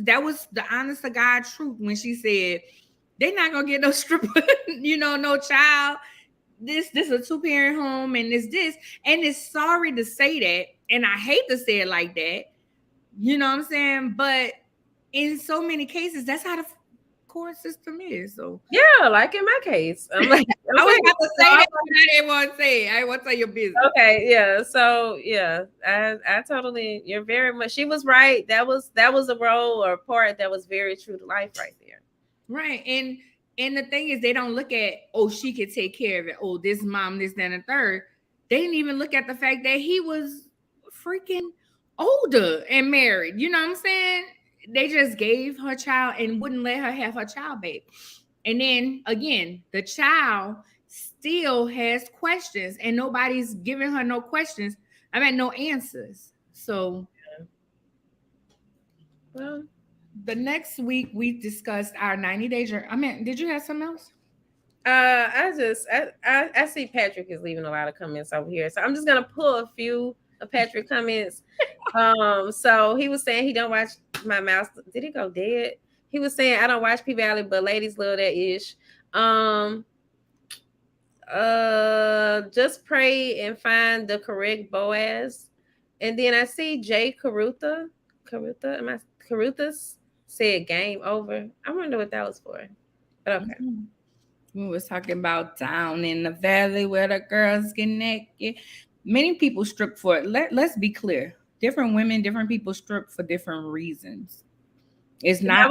that was the honest to God truth when she said they're not gonna get no stripper, no child. This is a 2-parent home, and this, and it's sorry to say that, and I hate to say it like that. You know what I'm saying? But in so many cases, that's how the court system is. So yeah, like in my case, I'm like, I was about to say that, but I didn't want to say it. I didn't want to tell your business. Okay, yeah. So yeah, I totally, you're very much. She was right. That was a role or part that was very true to life right there. Right, and the thing is, they don't look at, oh, she could take care of it. Oh, this mom, this, that, and the third. They didn't even look at the fact that he was freaking older and married. You know what I'm saying? They just gave her child and wouldn't let her have her child back. And then again, the child still has questions, and nobody's giving her no questions. I mean, no answers. So, well, the next week we discussed our 90-day journey. I mean, did you have something else? I see Patrick is leaving a lot of comments over here, so I'm just gonna pull a few of Patrick comments. So he was saying he don't watch My Mouse. Did he go dead? He was saying I don't watch P Valley, but ladies love that ish. Just pray and find the correct Boaz. And then I see Jay Caruthas said game over. I wonder what that was for. But okay. Mm-hmm. We was talking about down in the valley where the girls get naked. Many people strip for it. Let's be clear. Different women, different people strip for different reasons. It's not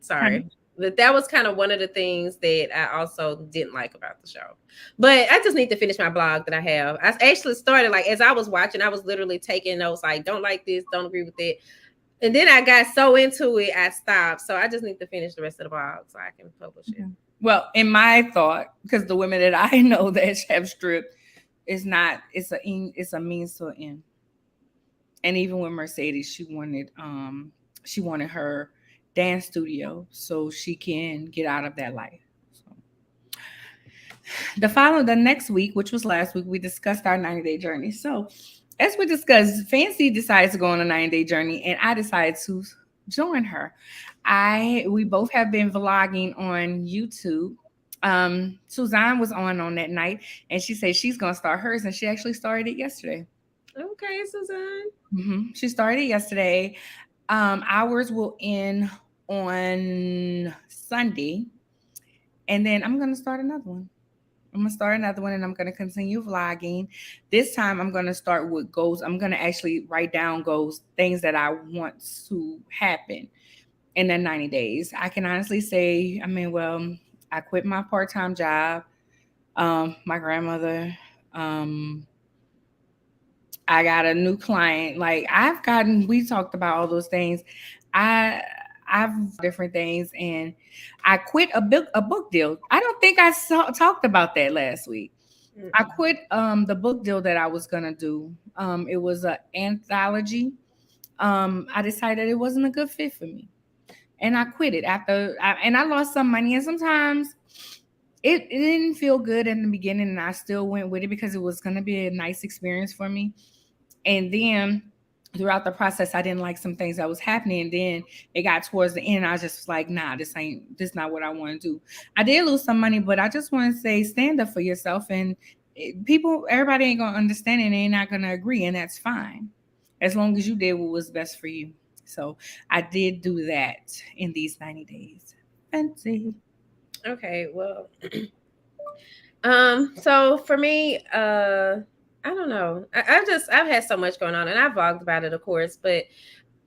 sorry. But that was kind of one of the things that I also didn't like about the show. But I just need to finish my blog that I have. I actually started, like, as I was watching, I was literally taking notes, like, don't like this, don't agree with it. And then I got so into it, I stopped. So I just need to finish the rest of the blog so I can publish it. Well, in my thought, because the women that I know that have stripped, it's a means to an end. And even with Mercedes, she wanted her dance studio so she can get out of that life. So the next week, which was last week, we discussed our 90-day journey. So as we discussed, Fancy decides to go on a 90-day journey, and I decided to join her. We both have been vlogging on YouTube. Suzanne was on that night, and she said she's gonna start hers, and she actually started it yesterday. Okay, Suzanne. Mm-hmm. She started yesterday. Ours will end on Sunday, and then I'm gonna start another one. And I'm going to continue vlogging. This time I'm going to start with goals. I'm going to actually write down goals, things that I want to happen in the 90 days. I can honestly say, I quit my part-time job. My grandmother, I got a new client. Like we talked about all those things. I've different things, and I quit a book deal. I don't think I talked about that last week. Mm-hmm. I quit the book deal that I was gonna do. It was an anthology. I decided it wasn't a good fit for me, and I quit it and I lost some money. And sometimes it didn't feel good in the beginning, and I still went with it because it was gonna be a nice experience for me. And then throughout the process, I didn't like some things that was happening. And then it got towards the end. I was just like, nah, this not what I want to do. I did lose some money, but I just want to say, stand up for yourself. And everybody ain't going to understand it. And they're not going to agree. And that's fine. As long as you did what was best for you. So I did do that in these 90 days. Fancy. Okay. Well, so for me, I don't know. I've had so much going on, and I vlogged about it, of course. But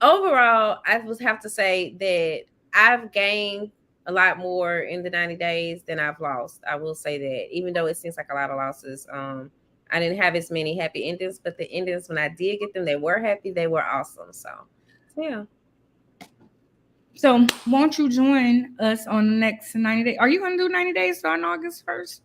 overall, I would have to say that I've gained a lot more in the 90 days than I've lost. I will say that, even though it seems like a lot of losses. I didn't have as many happy endings, but the endings, when I did get them, they were happy. They were awesome. So yeah. So won't you join us on the next 90 days? Are you going to do 90 days starting August 1st?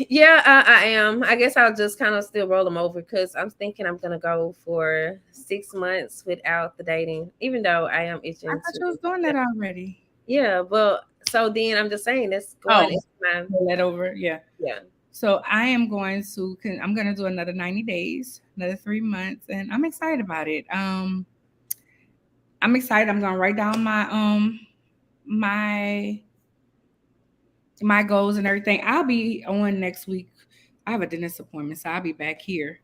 Yeah, I am. I guess I'll just kind of still roll them over because I'm thinking I'm going to go for 6 months without the dating, even though I am itching. I thought you was doing that already. Yeah, well, so then I'm just saying that's going into that over. Yeah. Yeah. So I'm going to do another 90 days, another 3 months, and I'm excited about it. I'm excited. I'm going to write down my my goals and everything. I'll be on next week. I have a dentist appointment, so I'll be back here.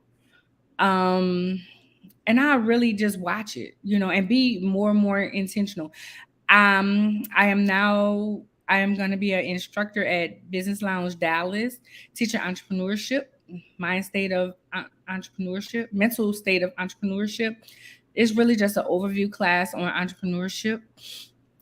Um, and I really just watch it, and be more and more intentional. I am going to be an instructor at Business Lounge Dallas, teaching entrepreneurship, mind state of entrepreneurship, mental state of entrepreneurship. It's really just an overview class on entrepreneurship.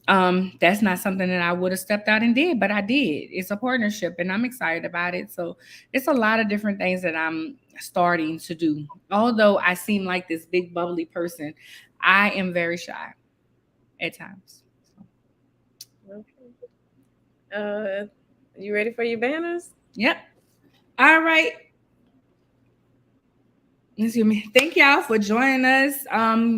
That's not something that I would have stepped out and did, but I did. It's a partnership and I'm excited about it. So it's a lot of different things that I'm starting to do. Although I seem like this big bubbly person, I am very shy at times. Okay. You ready for your banners? Yep. All right. Excuse me. Thank y'all for joining us.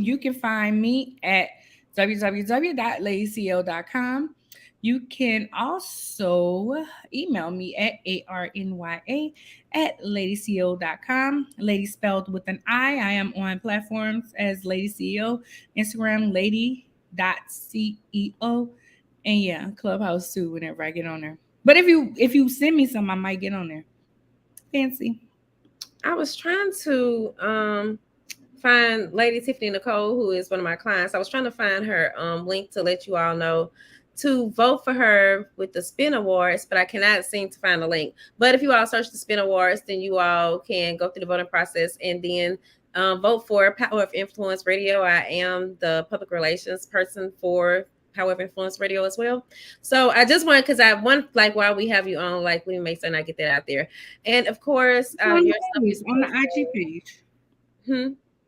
You can find me at www.ladycl.com. You can also email me at arnya@ladycl.com. Lady spelled with an I. I am on platforms as Lady CEO, Instagram lady.ceo, and yeah, Clubhouse too whenever I get on there. But if you send me some, I might get on there. Fancy. I was trying to find Lady Tiffany Nicole, who is one of my clients. I was trying to find her link to let you all know to vote for her with the Spin Awards, but I cannot seem to find the link. But if you all search the Spin Awards, then you all can go through the voting process and then vote for Power of Influence Radio. I am the public relations person for Power of Influence Radio as well. So I just wanted, because I want, like, while we have you on, like, we make certain I get that out there. And of course, on the IG page.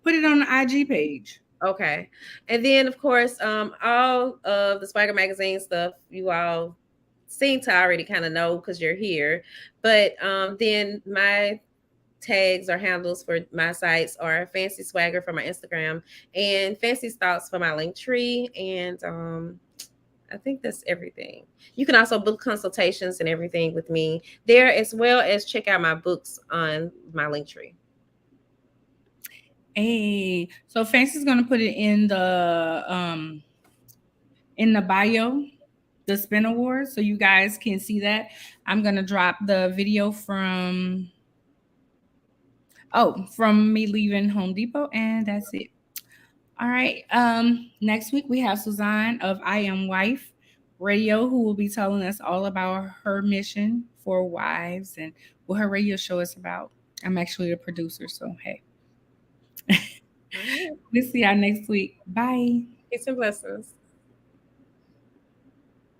Put it on the IG page. Okay. And then of course, all of the Swagger magazine stuff you all seem to already kind of know because you're here. But then my tags or handles for my sites are Fancy Swagger for my Instagram and Fancy Thoughts for my Linktree. And I think that's everything. You can also book consultations and everything with me there, as well as check out my books on my Linktree. Hey, so Fancy's gonna put it in the bio, the Spin Awards, so you guys can see that. I'm gonna drop the video from me leaving Home Depot, and that's it. All right. Next week we have Suzanne of I Am Wife Radio, who will be telling us all about her mission for wives and what her radio show is about. I'm actually a producer, so hey. We'll see y'all next week. Bye. Peace and blessings.